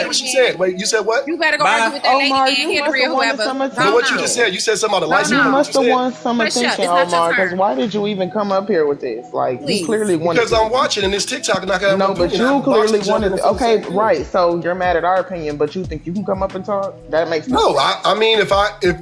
hear what she said. Wait, you said what? You better go argue with that lady Omar, and you Henry or must have whoever. wanted some But what you attention. just said, you said something about a license. You no. must have won some Hush up. attention, It's not your Omar, because turn. why did you even come up here with this? Like, you Please. clearly wanted Because I'm watching and this TikTok and I can have No, an but opinion. I you have clearly boxers jumping wanted. in the Okay, same thing. right. So you're mad at our opinion, but you think you can come up and talk? That makes sense. No, I mean if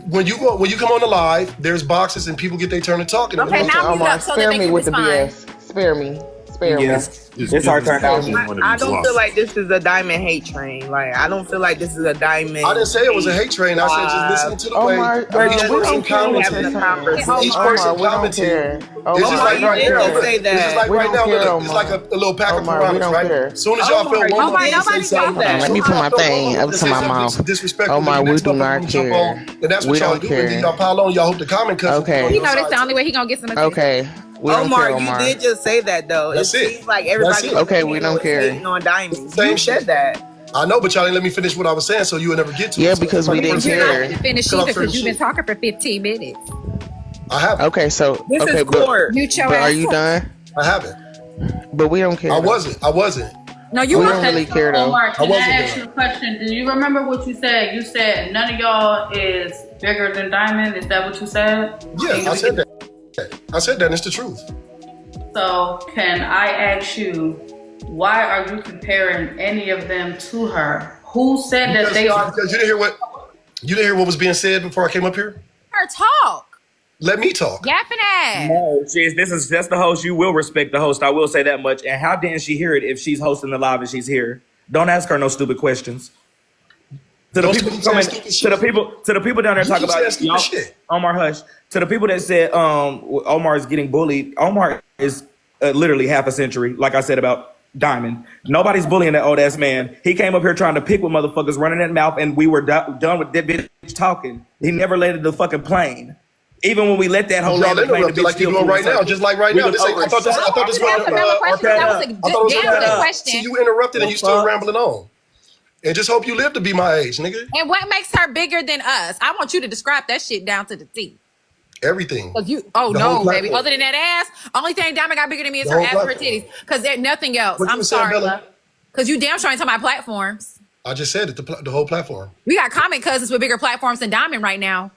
when you come on the live, there's boxes and people get their turn to talking. Okay, And now mute Omar, up so that spare they me can with the respond. BS. Spare me. Spare me. Yes, it's our turn now. I don't feel like this is a diamond hate train. Like, I don't feel like this is a diamond. I didn't say it was a hate train. I said just listen to the Omar, way each we person don't care comments. what you're commenting. saying. Each Omar, person we don't commenting. care. It's just Omar, like you right did now. just say It's just that. like We right don't now. care, Look, it's like a little pack of Omar, we piranhas, don't right? care. As soon as y'all feel Omar, one you more did say say something. that. Let me put my thing up to my mouth. Disrespectful. Omar, we do not And care. that's what We y'all don't do. care. And then y'all pile on. Y'all hope the comment cuts. Okay. He know that's the only way he gonna get some attention. Okay. We don't Omar, care, you Omar. did just say that though. That's it. Seems like everybody. That's it. Okay, we don't care. hating on Diamond. Same You shit. said that. I know, but y'all didn't let me finish what I was saying, so you would never get to it. Yeah, So because we didn't You're not care. gonna finish Cut off either because certain you've been shit. talking for 15 minutes. I haven't. Okay, so This okay, is court. Mute your but are ass you up. done? I haven't. But we don't care. I wasn't. No, you We were. don't really care though. Omar, can I wasn't ask there. you a question? Do you remember what you said? You said none of y'all is bigger than Diamond. Is that what you said? Yeah, I said that. I said that, and it's the truth. So can I ask you, why are you comparing any of them to her? Who said that they are? Because you didn't hear what was being said before I came up here. Her talk. Let me talk. Yapping ass. No, that's the host. You will respect the host. I will say that much. And how didn't she hear it if she's hosting the live and she's here? Don't ask her no stupid questions. To the Don't people speak coming, stupid to shit. the people down there You talking keep about saying stupid shit. Omar hush. To the people that said Omar is getting bullied. Omar is literally half a century, like I said about Diamond. Nobody's bullying that old ass man. He came up here trying to pick with motherfuckers, running that mouth, and we were done with that bitch talking. He never landed the fucking plane. Even when we let that whole Y'all land the plane, the interrupted bitch like you still doing flew right in now, circles. just like right We now. was This ain't, I thought this That was was another question. That was a I thought it was damn gonna good be question. See, you interrupted and you still rambling on. And just hope you live to be my age, nigga. And what makes her bigger than us? I want you to describe that shit down to the T. Everything. Cause you, The whole no, baby. platform. Other than that ass, only thing Diamond got bigger than me is The her whole ass and her platform. titties. Cause there's nothing else. What you I'm saying, sorry, Bella? love. Cause you damn sure ain't talking about platforms. I just said it, the whole platform. We got comment cousins with bigger platforms than Diamond right now.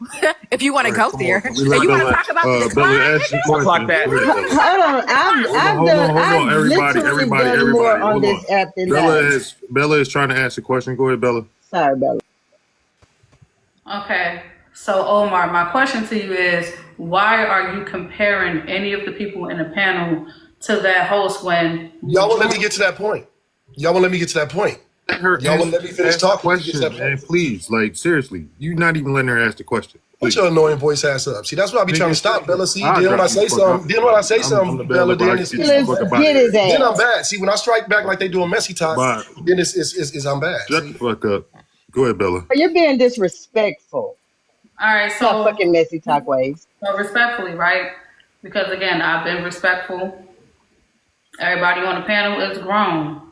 If you want to go there, and We you let want to Bella, talk about the Bella decline, ask you Clock questions. that. Go ahead, Bella. Hold on, I've Everybody, literally done more on hold this app than Bella that. is trying to ask a question. Go ahead, Bella. Sorry, Bella. Okay. So Omar, my question to you is, why are you comparing any of the people in the panel to that host when Y'all won't let me get to that point. Y'all won't let me get to that point. Let her Y'all won't let me finish ask the talking. question, Get to that man. point. Please, like seriously, you're not even letting her ask the question. Put your annoying voice ass up. See, that's what I be trying to stop, Bella. See, I'll then when drop I you say the fuck something, up. then when I say I'm something, the Bella, Bella, then but it's, I get you the fuck Let's about get it. his then I'm ass. bad. See, when I strike back like they doing messy talk, But then it's I'm bad. shut See? the fuck up. Go ahead, Bella. You're being disrespectful. all right, It's not so fucking messy talk ways. respectfully, right? Because again, I've been respectful. Everybody on the panel is grown.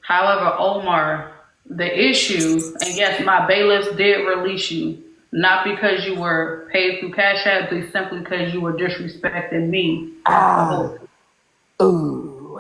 However, Omar, the issue, and yes, my bailiffs did release you, not because you were paid through Cash App, but simply because you were disrespecting me. Ooh.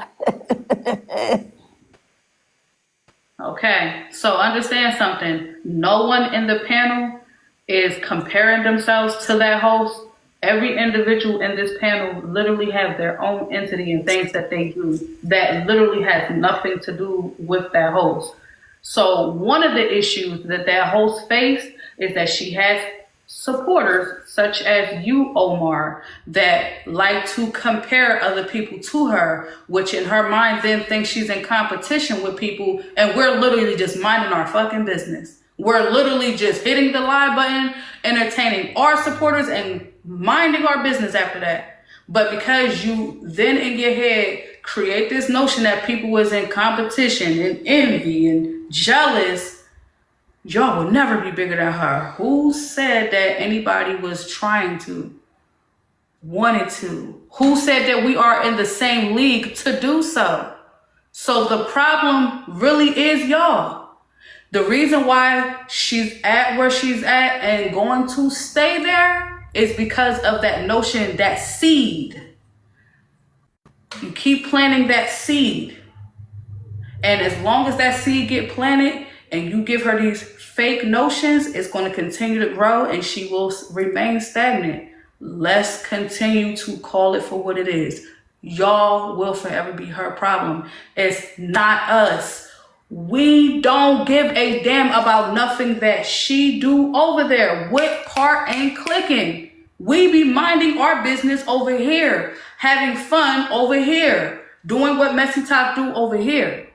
Okay, so understand something. No one in the panel is comparing themselves to that host. Every individual in this panel literally have their own entity and things that they do that literally has nothing to do with that host. So one of the issues that host faced is that she has supporters such as you, Omar, that like to compare other people to her, which in her mind then thinks she's in competition with people, and we're literally just minding our fucking business. We're literally just hitting the live button, entertaining our supporters, and minding our business after that. But because you then in your head create this notion that people was in competition and envy and jealous, y'all will never be bigger than her. Who said that anybody was trying to, wanted to? Who said that we are in the same league to do so? So the problem really is y'all. The reason why she's at where she's at and going to stay there is because of that notion, that seed. You keep planting that seed. And as long as that seed get planted and you give her these fake notions, it's going to continue to grow and she will remain stagnant. Let's continue to call it for what it is. Y'all will forever be her problem. It's not us. We don't give a damn about nothing that she do over there. What part ain't clicking? We be minding our business over here, having fun over here, doing what Messy Talk do over here.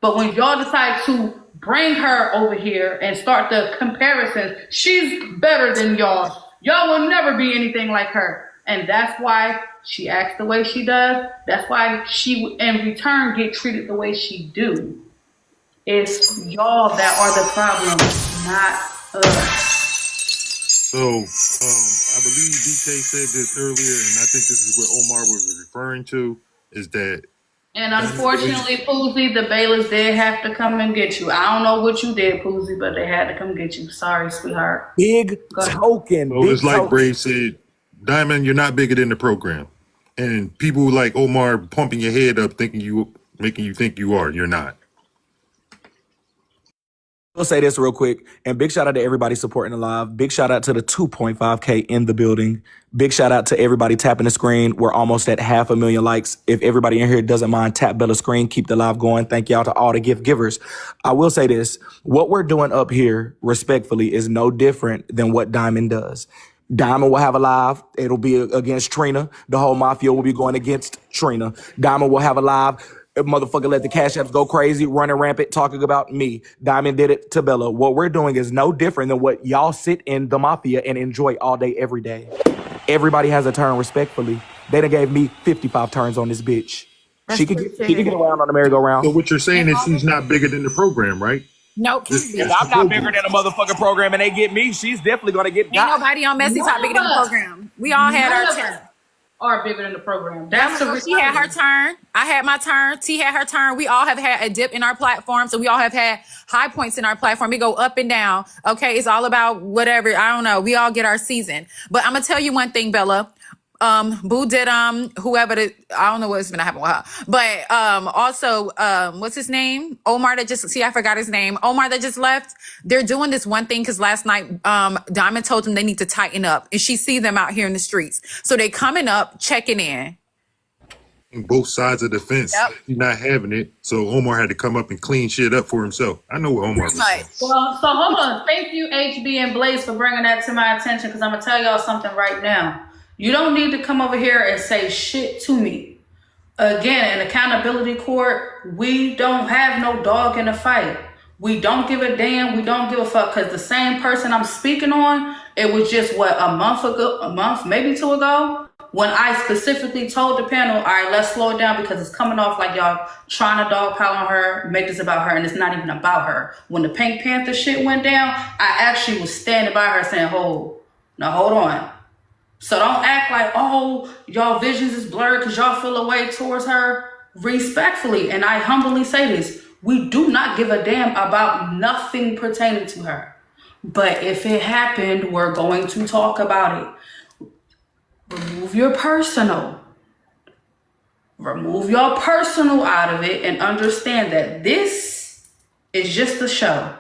But when y'all decide to bring her over here and start the comparisons, she's better than y'all. Y'all will never be anything like her. And that's why she acts the way she does. That's why she, in return, get treated the way she do. It's y'all that are the problem, not us. So, I believe DK said this earlier, and I think this is what Omar was referring to, is that. And unfortunately, Poozy, the Bailiffs did have to come and get you. I don't know what you did, Poozy, but they had to come get you. Sorry, sweetheart. Big token. So it's like Brave said, Diamond, you're not bigger than the program. And people like Omar pumping your head up, making you think you are. You're not. We'll say this real quick, and big shout out to everybody supporting the live. Big shout out to the 2.5K in the building. Big shout out to everybody tapping the screen. We're almost at 500,000 likes. If everybody in here doesn't mind, tap Bella's screen, keep the live going. Thank y'all to all the gift givers. I will say this, what we're doing up here, respectfully, is no different than what Diamond does. Diamond will have a live. It'll be against Trina. The whole mafia will be going against Trina. Diamond will have a live. Motherfucker let the cash apps go crazy, running rampant, talking about me. Diamond did it to Bella. What we're doing is no different than what y'all sit in the mafia and enjoy all day, every day. Everybody has a turn, respectfully. They done gave me 55 turns on this bitch. She could get around on the merry-go-round. So what you're saying is she's not bigger than the program, right? Nope. If I'm not bigger than a motherfucking program and they get me, she's definitely gonna get Ain't nobody on Messy Talk bigger than the program. We all had our turn. Are bigger than the program. That's the She had her turn. I had my turn. T had her turn. We all have had a dip in our platform. So we all have had high points in our platform. We go up and down. Okay. It's all about whatever. I don't know. We all get our season. But I'm going to tell you one thing, Bella. Boo did, whoever, I don't know what's going to happen with her. But, also, what's his name? Omar that just, see, I forgot his name. Omar that just left. They're doing this one thing because last night, Diamond told them they need to tighten up and she see them out here in the streets. So they coming up, checking in. Both sides of the fence. Yep. You're not having it. So Omar had to come up and clean shit up for himself. I know what Omar was saying. Well, so hold on. Thank you, HB and Blaze, for bringing that to my attention because I'm going to tell y'all something right now. You don't need to come over here and say shit to me. Again, in accountability court, we don't have no dog in the fight. We don't give a damn. We don't give a fuck because the same person I'm speaking on, it was just a month, maybe two ago, when I specifically told the panel, all right, let's slow it down because it's coming off like y'all trying to dogpile on her, make this about her, and it's not even about her. When the Pink Panther shit went down, I actually was standing by her saying, hold on. So don't act like, oh, y'all visions is blurred because y'all feel a way towards her. Respectfully, and I humbly say this, we do not give a damn about nothing pertaining to her. But if it happened, we're going to talk about it. Remove your personal. Remove your personal out of it and understand that this is just a show.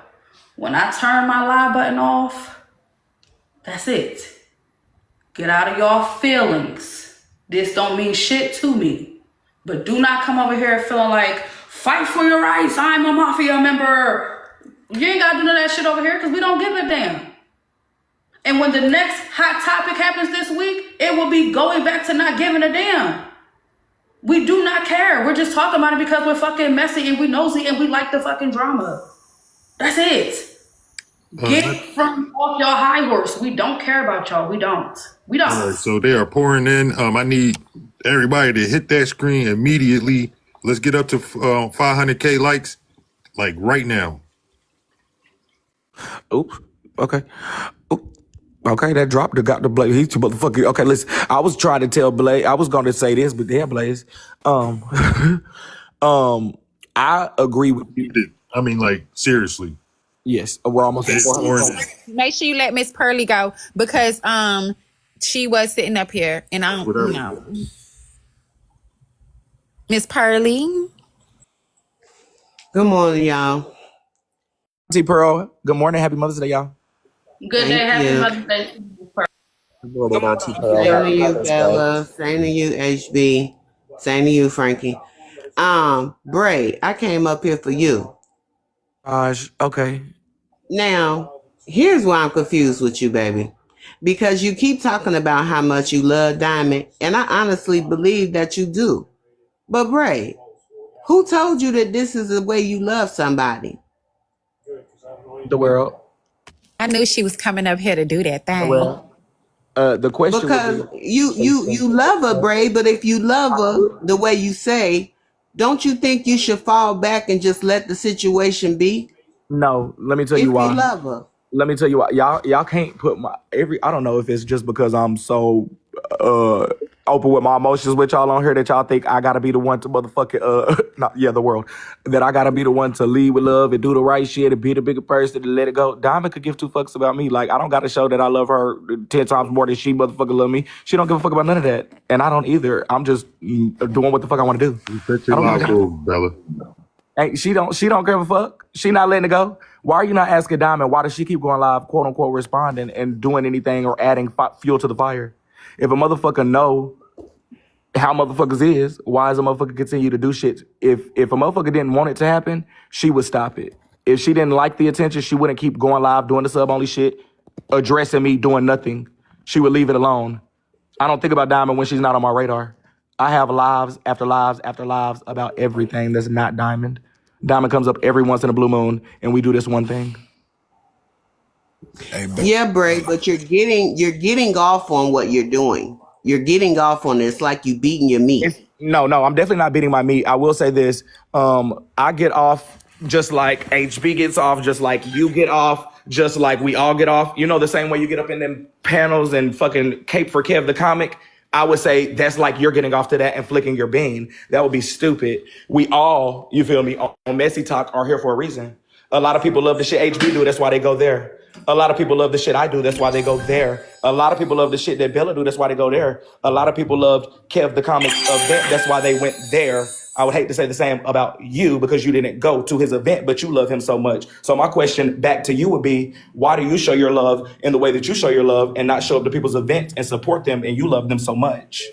When I turn my live button off, that's it. Get out of y'all feelings. This don't mean shit to me. But do not come over here feeling like, fight for your rights. I'm a mafia member. You ain't got to do none of that shit over here because we don't give a damn. And when the next hot topic happens this week, it will be going back to not giving a damn. We do not care. We're just talking about it because we're fucking messy and we nosy and we like the fucking drama. That's it. Get off your high horse. We don't care about y'all. We don't. We don't. All right, so they are pouring in. I need everybody to hit that screen immediately. Let's get up to 500K likes, like right now. Oops. Okay. Oop. Okay, that dropped. Got the Blaze. He's too motherfucking. Okay, listen. I was trying to tell Blaze. I was going to say this, but yeah, Blaze. I agree with you. I mean, like, seriously. Yes, we're almost at 400. Make sure you let Miss Pearly go because she was sitting up here and I don't know. Miss Pearly. Good morning, y'all. T Pearl, good morning. Happy Mother's Day, y'all. Good day, Thank happy you. Mother's Day to you, Pearl. Good morning, Auntie Pearl. Same to Happy you, Mother's Day. Bella. Same to you, HB. Same to you, Frankie. Bray, I came up here for you. Gosh, okay. Now, here's why I'm confused with you, baby. Because you keep talking about how much you love Diamond, and I honestly believe that you do. But Bray, who told you that this is the way you love somebody? The world. I knew she was coming up here to do that thing. Well, the question Because would be, you love her, Bray, but if you love her the way you say, don't you think you should fall back and just let the situation be? no, let me tell If you you why. love her. Let me tell you why. Y'all can't put my I don't know if it's just because I'm so open with my emotions with y'all on here that y'all think I gotta be the one to motherfucking the world. That I gotta be the one to lead with love and do the right shit and be the bigger person and let it go. Diamond could give two fucks about me. Like, I don't gotta show that I love her 10 times more than she motherfucking love me. She don't give a fuck about none of that. And I don't either. I'm just doing what the fuck I wanna do. You set your I don't life give a goals, Bella. Hey, she don't give a fuck. She not letting it go. Why are you not asking Diamond? Why does she keep going live, quote unquote, responding and doing anything or adding fuel to the fire? If a motherfucker know how motherfuckers is, why does a motherfucker continue to do shit? If a motherfucker didn't want it to happen, she would stop it. If she didn't like the attention, she wouldn't keep going live, doing the sub only shit, addressing me, doing nothing. She would leave it alone. I don't think about Diamond when she's not on my radar. I have lives after lives after lives about everything that's not Diamond. Diamond comes up every once in a blue moon, and we do this one thing. Yeah, Bray, but you're getting off on what you're doing. You're getting off on this like you beating your meat. No, I'm definitely not beating my meat. I will say this. I get off just like HB gets off, just like you get off, just like we all get off. You know, the same way you get up in them panels and fucking cape for Kev the comic. I would say that's like you're getting off to that and flicking your bean. That would be stupid. We all, you feel me, on Messy Talk are here for a reason. A lot of people love the shit HB do. That's why they go there. A lot of people love the shit I do. That's why they go there. A lot of people love the shit that Bella do. That's why they go there. A lot of people loved Kev the comic event. That's why they went there. I would hate to say the same about you because you didn't go to his event, but you love him so much. So my question back to you would be, why do you show your love in the way that you show your love and not show up to people's events and support them and you love them so much?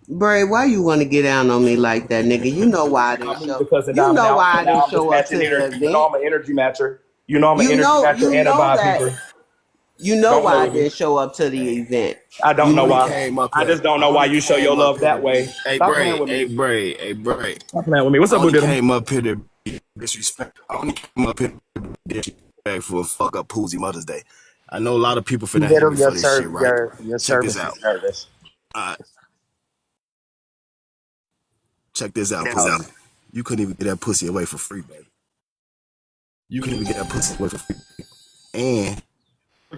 Bray, why you want to get down on me like that, nigga? You know why I didn't show. Because You know why I didn't show up to the You know event. I'm an energy matcher. You know I'm an You energy know, matcher you and a know vibe that. keeper. You know Don't why I know me. didn't show up to the event. I don't know why. came up I here. just don't know why you show your love that way. Hey, Stop Bray, playing with hey, me. Bray, hey, Bray. Stop playing with me. What's I up, Boo only Diddle? came up here to be disrespect. I only came up here to be disrespect for a fuck up Poozy Mother's Day. I know a lot of people finna hate me for this shit, right? Your Check service this is out. service. Check this out, Poozy. You couldn't even get that pussy away for free, baby. You couldn't even get that pussy away for free. And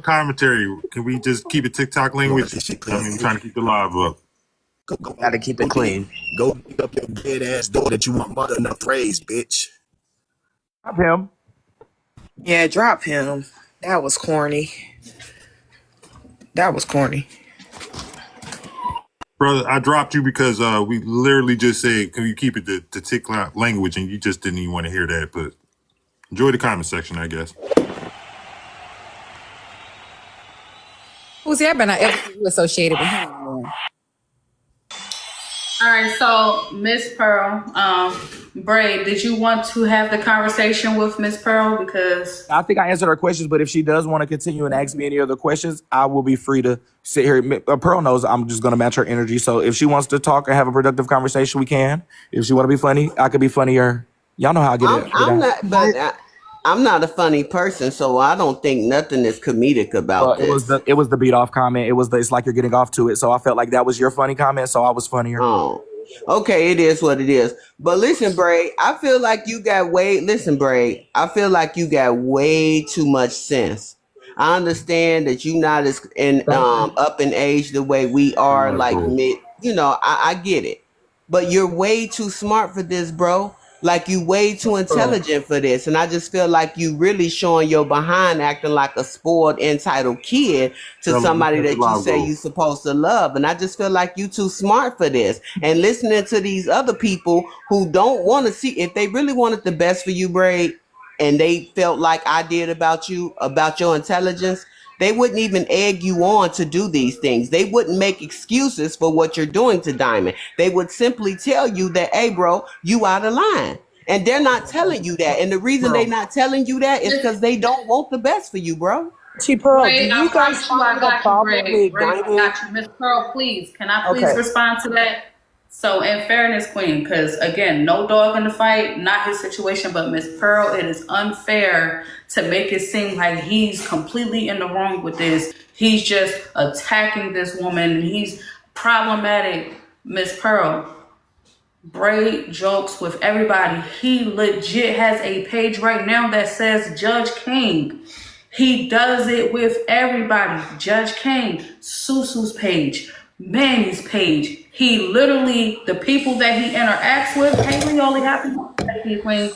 Commentary. Can we just keep it TikTok language? this shit I mean, we're trying to keep the live up. go Gotta keep it clean. Go pick up your dead ass door that you want mother enough praise, bitch. Stop him. Yeah, drop him. That was corny. That was corny. Brother, I dropped you because we literally just said, can you keep it to TikTok language? And you just didn't even want to hear that. But enjoy the comment section, I guess. Who's that? But not ever see you associated with him anymore. All right, so Miss Pearl, Bray, did you want to have the conversation with Miss Pearl? Because I think I answered her questions, but if she does want to continue and ask me any other questions, I will be free to sit here. Pearl knows I'm just going to match her energy. So if she wants to talk and have a productive conversation, we can. If she want to be funny, I could be funnier. Y'all know how I get it. I'm not a funny person, so I don't think nothing is comedic about this. It was the beat off comment. It's like you're getting off to it. So I felt like that was your funny comment, so I was funnier. Oh, okay, it is what it is. But listen, Bray, I feel like you got way too much sense. I understand that you're not as up in age the way we are, like mid. You know, I get it, but you're way too smart for this, bro. Like you way too intelligent for this. And I just feel like you really showing your behind acting like a spoiled, entitled kid to somebody that you say you supposed to love. And I just feel like you too smart for this. And listening to these other people who don't want to see, if they really wanted the best for you, Braid, and they felt like I did about you, about your intelligence, they wouldn't even egg you on to do these things. They wouldn't make excuses for what you're doing to Diamond. They would simply tell you that, hey, bro, you out of line. And they're not telling you that. And the reason they're not telling you that is because they don't want the best for you, bro. T-Pearl, do Ray, you I guys promise you I find a got you, problem Ray. with Ray, I Diamond? got you. Miss Pearl, please. Can I please Okay. respond to that? So, in fairness, Queen, because again, no dog in the fight, not his situation, but Miss Pearl, it is unfair to make it seem like he's completely in the wrong with this. He's just attacking this woman and he's problematic. Miss Pearl, Bray jokes with everybody. He legit has a page right now that says Judge King. He does it with everybody. Judge King, Susu's page, Manny's page. He literally, the people that he interacts with, hey, we only happy Queen.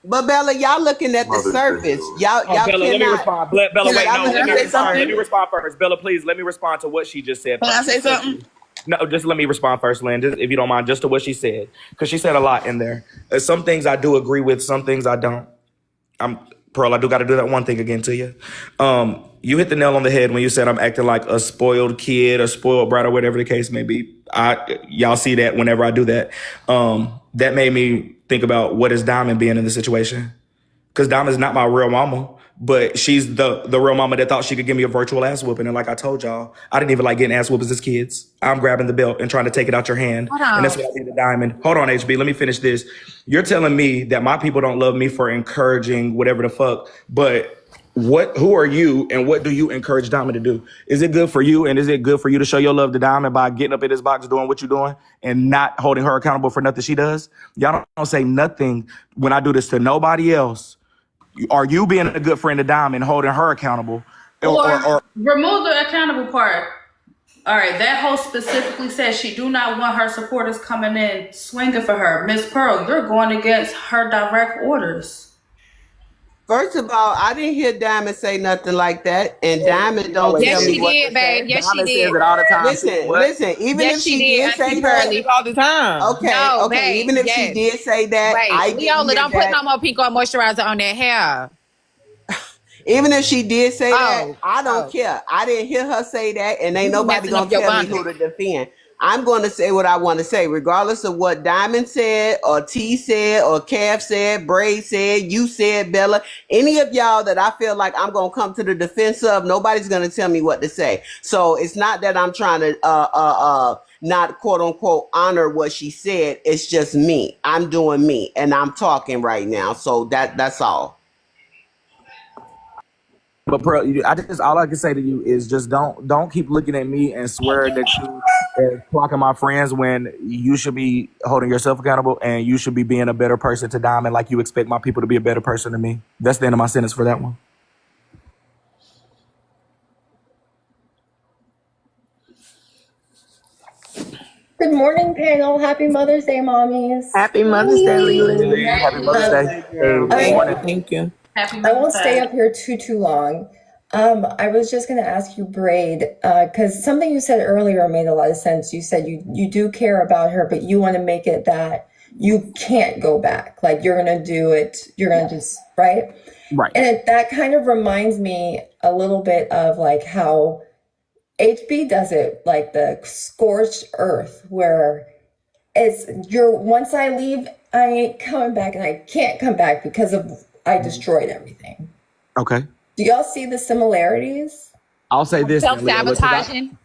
But Bella, y'all looking at the surface. Y'all Bella, let me cannot. respond. Bella, wait, Y'all no, let me say respond. something? Let me respond first. Bella, please, let me respond to what she just said. Can I first. say something? No, just let me respond first, Lynn, just, if you don't mind, just to what she said. Because she said a lot in there. Some things I do agree with, some things I don't. Pearl, I do got to do that one thing again to you. You hit the nail on the head when you said I'm acting like a spoiled kid, a spoiled brat, or whatever the case may be. Y'all see that whenever I do that. That made me think about what is Diamond being in the situation. Because Diamond's not my real mama, but she's the real mama that thought she could give me a virtual ass whooping. And like I told y'all, I didn't even like getting ass whoopings as kids. I'm grabbing the belt and trying to take it out your hand. Hold on. And that's what I did to Diamond. Hold on, HB, let me finish this. You're telling me that my people don't love me for encouraging whatever the fuck, but who are you and what do you encourage Diamond to do? Is it good for you and is it good for you to show your love to Diamond by getting up in this box doing what you're doing and not holding her accountable for nothing she does? Y'all don't say nothing when I do this to nobody else. Are you being a good friend to Diamond, holding her accountable? Or remove the accountable part. All right, that host specifically says she do not want her supporters coming in swinging for her. Miss Pearl, you're going against her direct orders. First of all, I didn't hear Diamond say nothing like that, and Diamond don't Yes, tell she me what did, to babe. say. Yes, she Diamond did. says it all the time. Listen. Even Yes, if she she did, did say Auntie that, Pearly. All the time. okay, No, even if babe, she yes. did say that, I Wait, didn't Leola, hear don't put that. no more Pico moisturizer on that hair. Even if she did say that, I don't Oh. care. I didn't hear her say that, and ain't You nobody messing gonna up your tell me bondage. who to defend. I'm going to say what I want to say, regardless of what Diamond said, or T said, or Cav said, Braid said, you said, Bella. Any of y'all that I feel like I'm gonna come to the defense of, nobody's gonna tell me what to say. So it's not that I'm trying to not quote unquote honor what she said. It's just me. I'm doing me, and I'm talking right now. So that's all. But Pearl, all I can say to you is just don't keep looking at me and swear that you are clocking my friends when you should be holding yourself accountable and you should be being a better person to Diamond like you expect my people to be a better person to me. That's the end of my sentence for that one. Good morning, panel. Happy Mother's Day, mommies. Happy Mother's Day, Lily. Happy Mother's Day. Thank you. Happy I won't Mother's stay Day. up here too long. I was just going to ask you, Braid, because something you said earlier made a lot of sense. You said you do care about her, but you want to make it that you can't go back. Like you're going to do it. You're going to just, right? Right. And that kind of reminds me a little bit of like how HB does it, like the scorched earth, where once I leave, I ain't coming back, and I can't come back because I destroyed everything. Okay. Do y'all see the similarities? I'll say this. Self-sabotaging.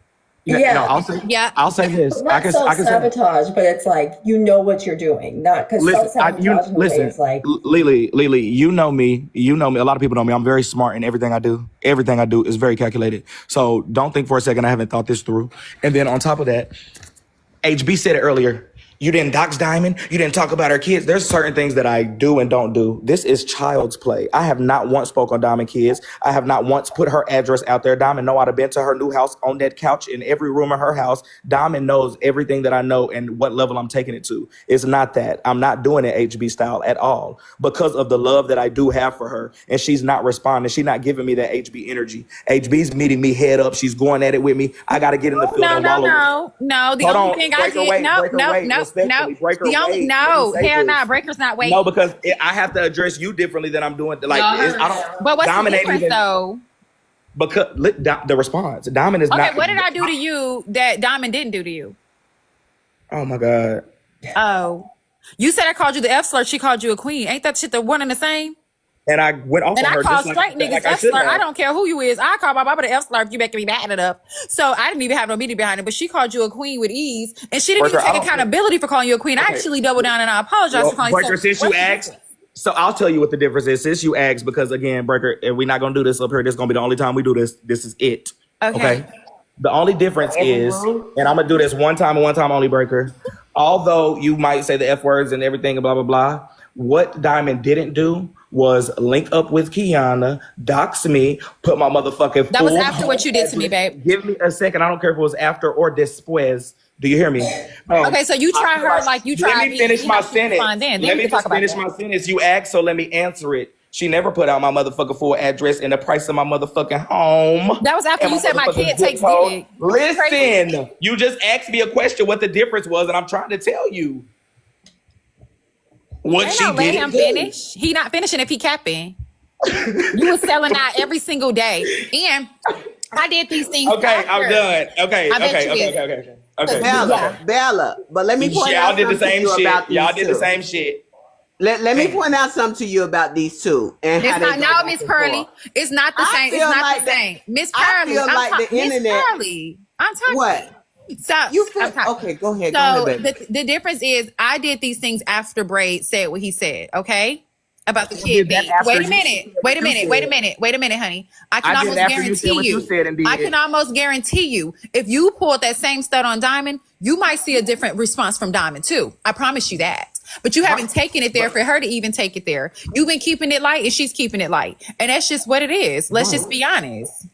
Yeah. No, I'll say this. Not self-sabotage, but it's like you know what you're doing. Not because self-sabotage in a way is like Lily, you know me. A lot of people know me. I'm very smart in everything I do. Everything I do is very calculated. So don't think for a second I haven't thought this through. And then on top of that, HB said it earlier. You didn't dox Diamond. You didn't talk about her kids. There's certain things that I do and don't do. This is child's play. I have not once spoke on Diamond kids. I have not once put her address out there. Diamond know I'd have been to her new house on that couch in every room of her house. Diamond knows everything that I know and what level I'm taking it to. It's not that. I'm not doing it HB style at all because of the love that I do have for her. And she's not responding. She's not giving me that HB energy. HB's meeting me head up. She's going at it with me. I got to get in the field and wallow. No. The only thing I did, no. respectfully, Breaker, The only wait, no, let me say hell this. nah, Breaker's not waiting. No, because I have to address you differently than I'm doing. Like, No, I don't. But what's the Diamond ain't difference even though? because the response. Diamond is Okay, not. what did I do to you that Diamond didn't do to you? Oh my god. Oh, you said I called you the F slur. She called you a queen. Ain't that shit the one and the same? And I went off And on I her call just straight like niggas I F should slur. I have. don't care who you is. I call my mama the F slur if you making me mad enough. So I didn't even have no meaning behind it. But she called you a queen with ease, and she didn't Breaker, even I take don't accountability for calling you a queen. I Okay. actually doubled down and I apologize for calling Breaker, you. since So you what's the asked, difference? so I'll tell you what the difference is. Since you asked, because again, Breaker, and we're not gonna do this up here. This is gonna be the only time we do this. This is it. Okay. The only difference is, and I'm gonna do this one time and one time only, Breaker. Although you might say the F words and everything and blah blah blah, what Diamond didn't do was link up with Kiana, dox me, put my motherfucking That was full after what you did to me, babe. Give me a second. I don't care if it was after or después. Do you hear me? Okay, so you try her like you tried Let me finish my sentence. Fine, then Let we me can talk just about finish that. my sentence. You asked, so let me answer it. She never put out my motherfucking full address and the price of my motherfucking home. That was after and you said my motherfucking kid zip takes code. dick. Listen, you just asked me a question what the difference was, and I'm trying to tell you. What Ain't she no let didn't him do. finish. He not finishing if he capping. You was selling out every single day, and I did these things. Okay, after. I'm done. Okay, I bet you is. okay. Bella, but let me point out Y'all did the something to same you shit. about Y'all these did two. the same shit. Let me point out something to you about these two and how It's they not go no, back Miss and Pearly. forth. It's not the I same. It's feel not like the same. Miss I Pearly. feel like the Miss internet. Pearly. I'm talking. What? So You feel I'm talking. okay? Go ahead, So baby. the difference is I did these things after Braid said what he said. Okay. About the You kid did that being. after Wait a you minute. said Wait what a you minute. said. Wait a minute, honey. I can I did almost after you said guarantee what you said and I did. can almost guarantee you, if you pulled that same stud on Diamond, you might see a different response from Diamond too. I promise you that. But you haven't taken it there for her to even take it there. You've been keeping it light and she's keeping it light. And that's just what it is. Let's just be honest.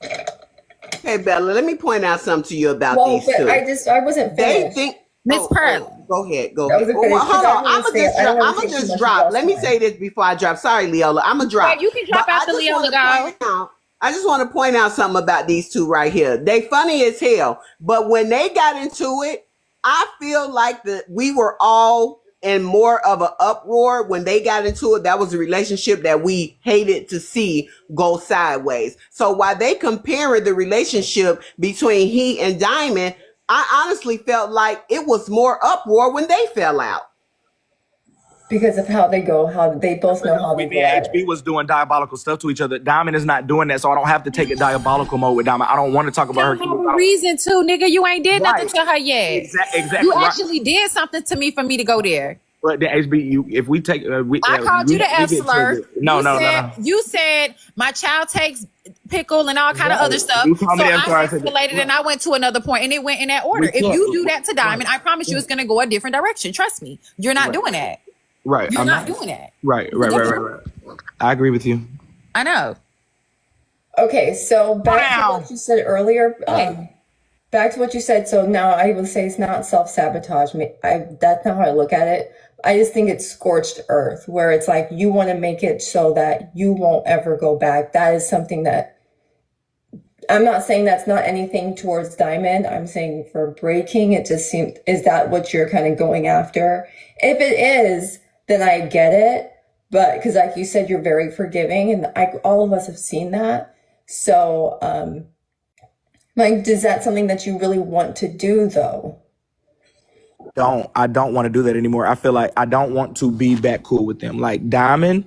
Hey, Bella, let me point out something to you about Well, these but two. I wasn't They finished. think. Miss Pearl. Go ahead. I wasn't Well, finished, 'cause hold I on. don't wanna say- I don't wanna take too just much drop. of Let me y'all's say this before I drop. Sorry, Leola. I'm gonna drop. Yeah, you can drop But after I just Leola wanna go. point out- I just want to point out something about these two right here. They funny as hell, but when they got into it, I feel like we were all in more of an uproar when they got into it. That was a relationship that we hated to see go sideways. So while they comparing the relationship between he and Diamond, I honestly felt like it was more uproar when they fell out. because of how they go, how they both know how they When go me at and it. HB was doing diabolical stuff to each other, Diamond is not doing that, so I don't have to take it diabolical mode with Diamond. I don't want to talk about her. You have a reason to, nigga. You ain't did nothing Right. to her yet. Exactly. You right. actually did something to me for me to go there. But the HB, if we take, I called you the F slur. No. You said my child takes pickle and all kind of Right. other stuff. You called So me I the F slur, I said that. escalated and I went to another point and it went in that order. If can't- you do that to Diamond, I promise you it's gonna go a different direction. Trust me. You're not doing that. Right. You're I'm not doing that. Right. I agree with you. I know. Okay, so back to what you said earlier. Back to what you said. So now I will say it's not self-sabotage. That's not how I look at it. I just think it's scorched earth, where it's like you want to make it so that you won't ever go back. That is something that I'm not saying that's not anything towards Diamond. I'm saying for breaking, it just seems, is that what you're kind of going after? If it is, then I get it. But because like you said, you're very forgiving and all of us have seen that. So, like, is that something that you really want to do though? I don't want to do that anymore. I feel like I don't want to be back cool with them. Like Diamond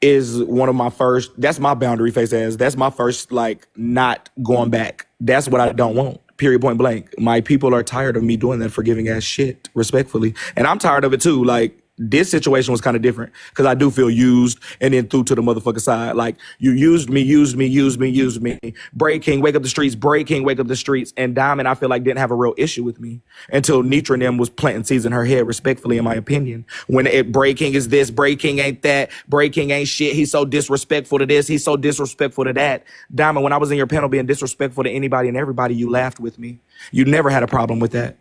is one of my first, that's my boundary face ass. That's my first, like, not going back. That's what I don't want. Period, point blank. My people are tired of me doing that forgiving ass shit, respectfully. And I'm tired of it too. Like, this situation was kind of different because I do feel used and then threw to the motherfucker side. Like, you used me. Break King, wake up the streets. Break King, wake up the streets. And Diamond, I feel like, didn't have a real issue with me until Nitra and them was planting seeds in her head, respectfully, in my opinion. When Break King is this, Break King ain't that, Break King ain't shit. He's so disrespectful to this. He's so disrespectful to that. Diamond, when I was in your panel being disrespectful to anybody and everybody, you laughed with me. You never had a problem with that.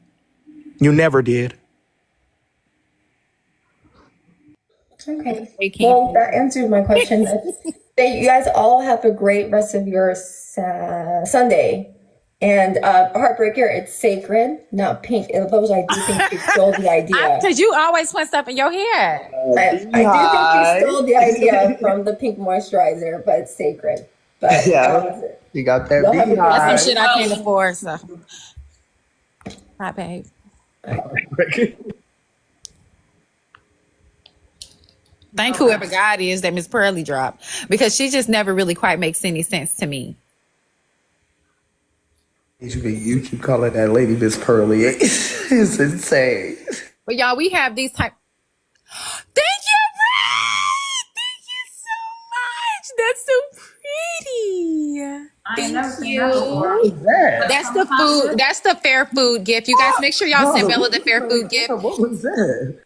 You never did. Okay. Well, that answered my question. You guys all have a great rest of your Sunday. And Heartbreaker, it's sacred, not pink. Those I do think you stole the idea. Because you always put stuff in your hair. I do think you stole the idea from the pink moisturizer, but it's sacred. But Yeah. You got that Y'all have a good That's beehive. some shit I can't afford. So, right, babe. Thank whoever God is that Miss Pearly dropped, because she just never really quite makes any sense to me. You keep calling that lady Miss Pearly. It's insane. But y'all, we have these type. Thank you, Ray! Thank you so much. That's so pretty. I ain't never Thank seen that before. you. That's the food. That's the fair food gift. You guys make sure y'all send Bella the fair food gift. What was that?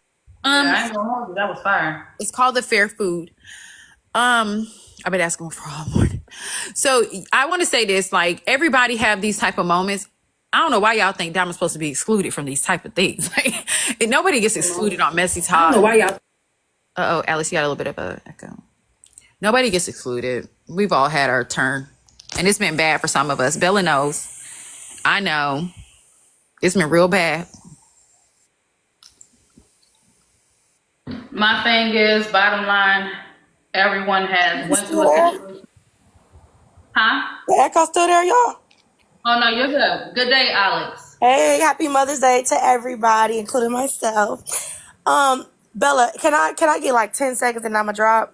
Yeah, I ain't gonna hold you. That was fire. It's called the fair food. I've been asking for all morning. So I want to say this: like, everybody have these type of moments. I don't know why y'all think Diamond's supposed to be excluded from these type of things. Like, nobody gets excluded on Messy Talk. I don't know why y'all. Uh oh, Alice, you got a little bit of a echo. Nobody gets excluded. We've all had our turn, and it's been bad for some of us. Bella knows. I know. It's been real bad. My thing is, bottom line, everyone has went through a situation. Huh? The echo still there, y'all? Oh no, you're good. Good day, Alex. Hey, happy Mother's Day to everybody, including myself. Bella, can I get like 10 seconds and I'ma drop?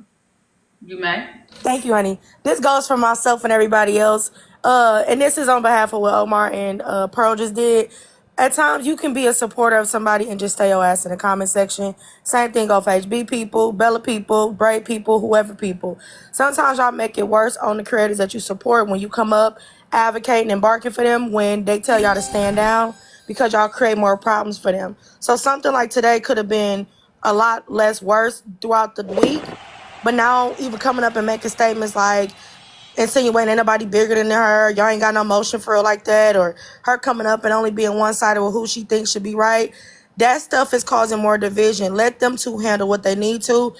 You may. Thank you, honey. This goes for myself and everybody else. And this is on behalf of what Omar and Pearl just did. At times, you can be a supporter of somebody and just stay your ass in the comment section. Same thing go for HB people, Bella people, Braid people, whoever people. Sometimes y'all make it worse on the creators that you support when you come up advocating and barking for them when they tell y'all to stand down, because y'all create more problems for them. So something like today could have been a lot less worse throughout the week. But now even coming up and making statements like, insinuating ain't nobody bigger than her, y'all ain't got no motion for her like that, or her coming up and only being one-sided with who she thinks should be right, that stuff is causing more division. Let them two handle what they need to.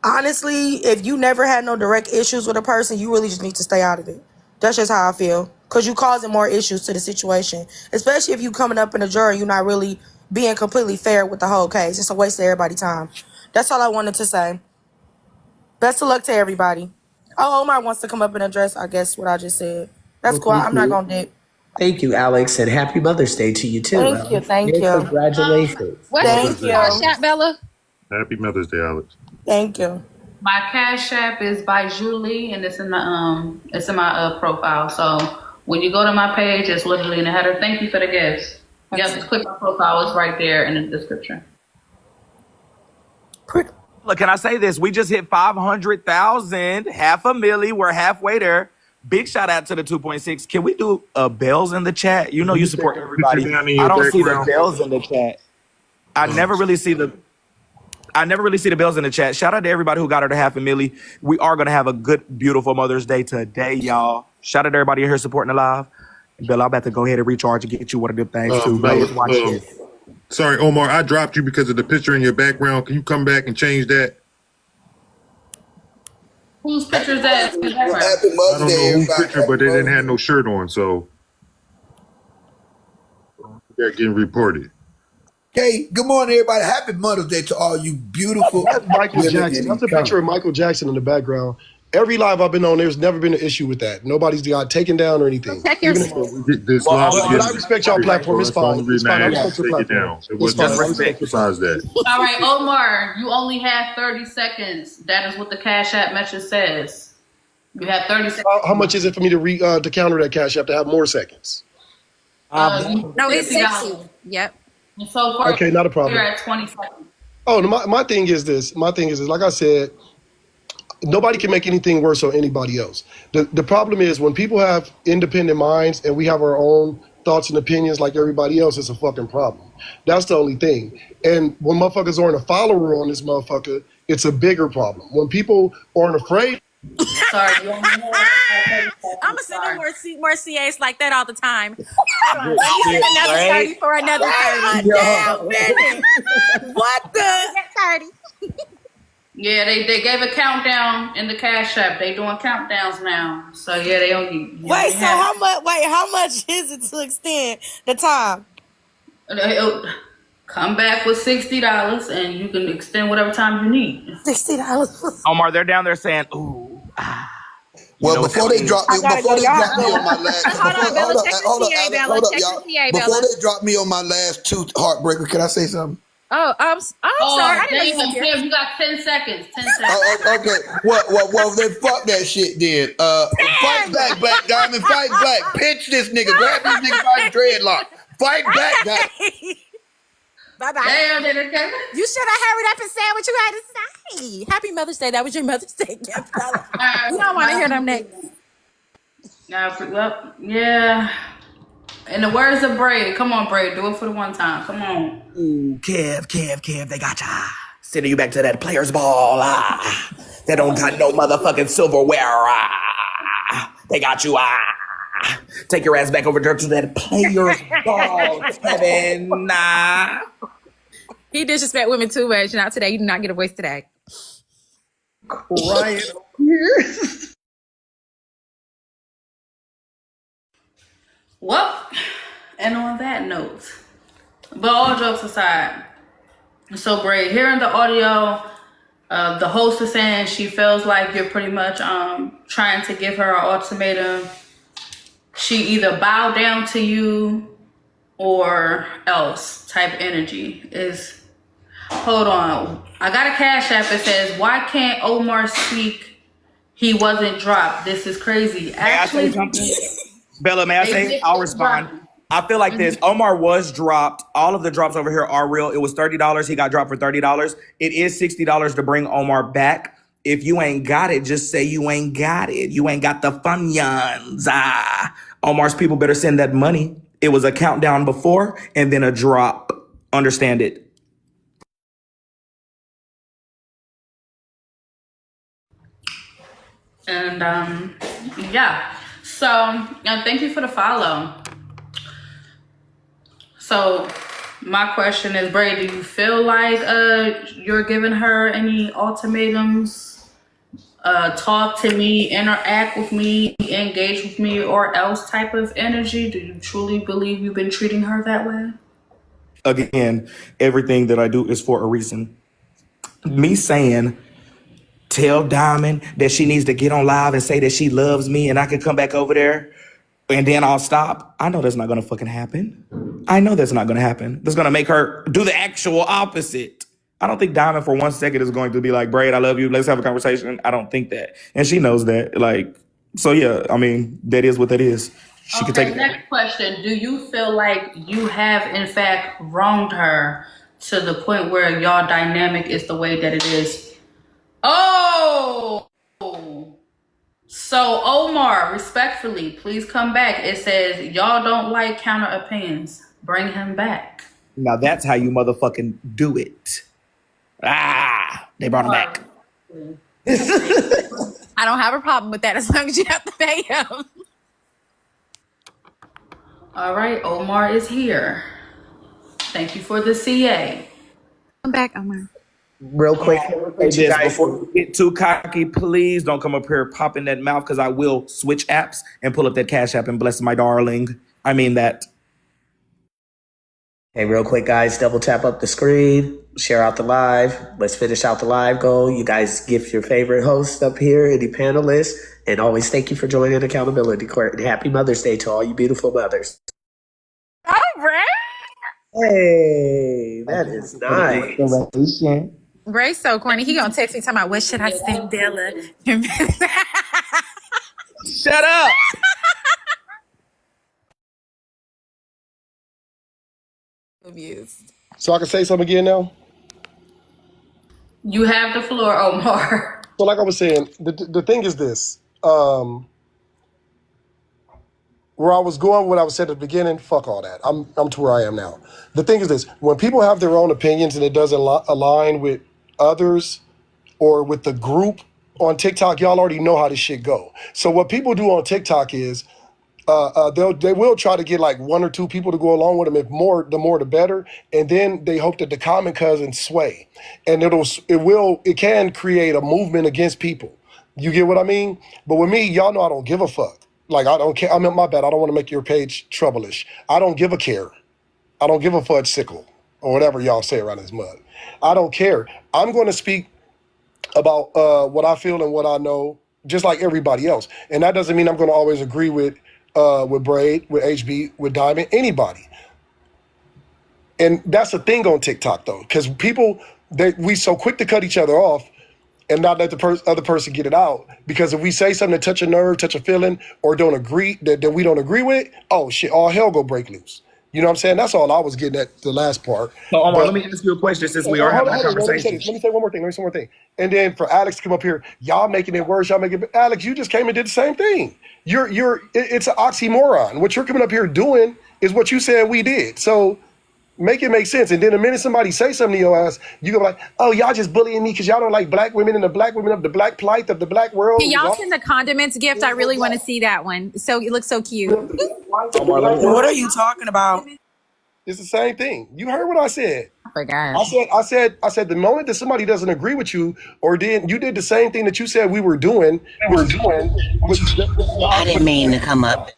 Honestly, if you never had no direct issues with a person, you really just need to stay out of it. That's just how I feel, because you causing more issues to the situation, especially if you coming up in a jury, you're not really being completely fair with the whole case. It's a waste of everybody's time. That's all I wanted to say. Best of luck to everybody. Oh, Omar wants to come up and address, I guess, what I just said. That's cool. I'm not going to dip. Thank you, Alex, and happy Mother's Day to you too. Thank you, thank you. Congratulations. What's Thank your you. Cash App, Bella? Happy Mother's Day, Alex. Thank you. My Cash App is by Julie, and it's in my profile. So when you go to my page, it's literally in the header. Thank you for the gifts. Yep, just click my profile. It's right there in the description. Look, can I say this? We just hit 500,000, half a milli. We're halfway there. Big shout out to the 2.6. Can we do bells in the chat? You know you support everybody. I don't see the bells in the chat. I never really see the bells in the chat. Shout out to everybody who got her to half a milli. We are gonna have a good, beautiful Mother's Day today, y'all. Shout out to everybody here supporting the live. Bill, I'm about to go ahead and recharge and get you one of them things too. Bella, watch this. Sorry, Omar, I dropped you because of the picture in your background. Can you come back and change that? Whose picture is that? I don't know whose picture, but they didn't have no shirt on, so they're getting reported. Hey, good morning, everybody. Happy Mother's Day to all you beautiful. That's Michael Jackson. That's a picture of Michael Jackson in the background. Every live I've been on, there's never been an issue with that. Nobody's got taken down or anything. Check your This Well, live but I respect y'all platform. It's fine. It's fine. I respect your take it platform. down. It was It's fine. just respect besides that. All right, Omar, you only have 30 seconds. That is what the Cash App message says. You have 30 seconds. How much is it for me to counter that cash? You have to have more seconds. No, it's 60. Yep. And so far, Okay, not a problem. you're at 20 seconds. Oh, no, my thing is this. My thing is this. Like I said, nobody can make anything worse on anybody else. The problem is when people have independent minds and we have our own thoughts and opinions like everybody else, it's a fucking problem. That's the only thing. And when motherfuckers aren't a follower on this motherfucker, it's a bigger problem. When people aren't afraid. Sorry, I'm gonna send them more CAs like that all the time. Hold on, let me send another 30 for another 30. Damn minute. What the? 30. Yeah, they gave a countdown in the Cash App. They doing countdowns now. So yeah, they don't. Wait, so how much? Wait, how much is it to extend the time? Come back with $60 and you can extend whatever time you need. $60. Omar, they're down there saying, ooh. Well, before they drop me on my last, before they drop me on my last two heartbreaker, can I say something? Oh, I'm sorry. I didn't know you got 10 seconds. 10 seconds. Okay. Well, then fuck that shit then. Fight back, Black Diamond. Fight back. Pinch this nigga. Grab this nigga by his dreadlock. Fight back, guys. Bye-bye. You should have hurried up and said what you had to say. Happy Mother's Day. That was your Mother's Day gift. You don't want to hear them next. Well, yeah. In the words of Braid, come on, Braid, do it for the one time. Come on. Ooh, Kev, they got ya. Sending you back to that player's ball. They don't got no motherfucking silverware. They got you. Take your ass back over there to that player's ball, Kevin. He disrespect women too much. Not today. You do not get a voice today. Crying. Well, and on that note, but all jokes aside, so Braid, hearing the audio, the host is saying she feels like you're pretty much trying to give her an ultimatum. She either bow down to you or else type energy is. Hold on, I got a Cash App that says, why can't Omar speak? He wasn't dropped. This is crazy. Actually, Bella, may I say? I'll respond. I feel like this. Omar was dropped. All of the drops over here are real. It was $30. He got dropped for $30. It is $60 to bring Omar back. If you ain't got it, just say you ain't got it. You ain't got the funyuns. Omar's people better send that money. It was a countdown before and then a drop. Understand it. And yeah. So thank you for the follow. So my question is, Braid, do you feel like you're giving her any ultimatums? Talk to me, interact with me, engage with me, or else type of energy? Do you truly believe you've been treating her that way? Again, everything that I do is for a reason. Me saying, tell Diamond that she needs to get on live and say that she loves me and I can come back over there and then I'll stop. I know that's not going to fucking happen. I know that's not going to happen. That's going to make her do the actual opposite. I don't think Diamond for 1 second is going to be like, Braid, I love you. Let's have a conversation. I don't think that. And she knows that. Like, so yeah, I mean, that is what that is. She can take it. Next question. Do you feel like you have in fact wronged her to the point where y'all dynamic is the way that it is? Oh, so Omar, respectfully, please come back. It says y'all don't like counter opinions. Bring him back. Now that's how you motherfucking do it. They brought him back. I don't have a problem with that as long as you have to pay him. All right, Omar is here. Thank you for the CA. Come back, Omar. Real quick, Before you get too cocky, please don't come up here popping that mouth because I will switch apps and pull up that Cash App and bless my darling. I mean that. Hey, real quick, guys, double tap up the screen, share out the live. Let's finish out the live goal. You guys gift your favorite host up here, any panelists, and always thank you for joining Accountability Court. And happy Mother's Day to all you beautiful mothers. All right. Hey, that is nice. Bray's so corny. He gonna text me talking about what should I send Della? Shut up. Amused. So I can say something again now? You have the floor, Omar. So like I was saying, the thing is this. Where I was going, what I was saying at the beginning, fuck all that. I'm to where I am now. The thing is this. When people have their own opinions and it doesn't align with others or with the group on TikTok, y'all already know how this shit go. So what people do on TikTok is they will try to get like one or two people to go along with them. If more, the more the better. And then they hope that the common cousins sway, and it can create a movement against people. You get what I mean? But with me, y'all know I don't give a fuck. Like I don't care. I mean, my bad. I don't want to make your page trouble-ish. I don't give a care. I don't give a fudge sickle or whatever y'all say around this mud. I don't care. I'm going to speak about what I feel and what I know, just like everybody else. And that doesn't mean I'm going to always agree with Braid, with HB, with Diamond, anybody. And that's the thing on TikTok though, because people we so quick to cut each other off and not let the other person get it out. Because if we say something that touch a nerve, touch a feeling, or don't agree that we don't agree with, oh shit, all hell go break loose. You know what I'm saying? That's all I was getting at the last part. So, Omar, let me ask you a question since we are having a conversation. Let me say one more thing. And then for Alex to come up here, y'all making it worse. Alex, you just came and did the same thing. It's an oxymoron. What you're coming up here doing is what you said we did. So make it make sense. And then the minute somebody say something to your ass, you go like, oh, y'all just bullying me because y'all don't like black women and the black women of the black plight of the black world. Can y'all send the condiments gift? I really want to see that one. So it looks so cute. What are you talking about? It's the same thing. You heard what I said. I forgot. I said the moment that somebody doesn't agree with you, or you did the same thing that you said we were doing. I didn't mean to come up.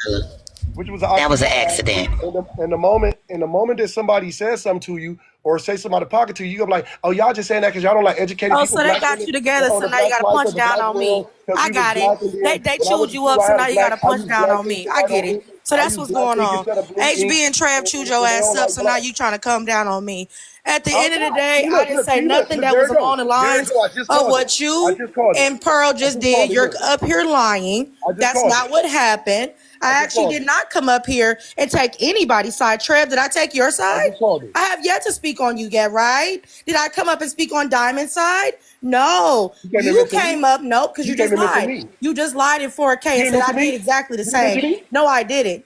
That was an accident. And the moment that somebody says something to you or say something out of pocket to you, you're like, oh, y'all just saying that because y'all don't like educated people. So they got you together, so now you got to punch down on me. I got it. They chewed you up, so now you got to punch down on me. I get it. So that's what's going on. HB and Trav chewed your ass up, so now you trying to come down on me. At the end of the day, I didn't say nothing that was along the lines of what you and Pearl just did. You're up here lying. That's not what happened. I actually did not come up here and take anybody's side. Trev, did I take your side? I have yet to speak on you yet, right? Did I come up and speak on Diamond's side? No. You came up, nope, because you just lied. You just lied in 4K and said I did exactly the same. No, I didn't.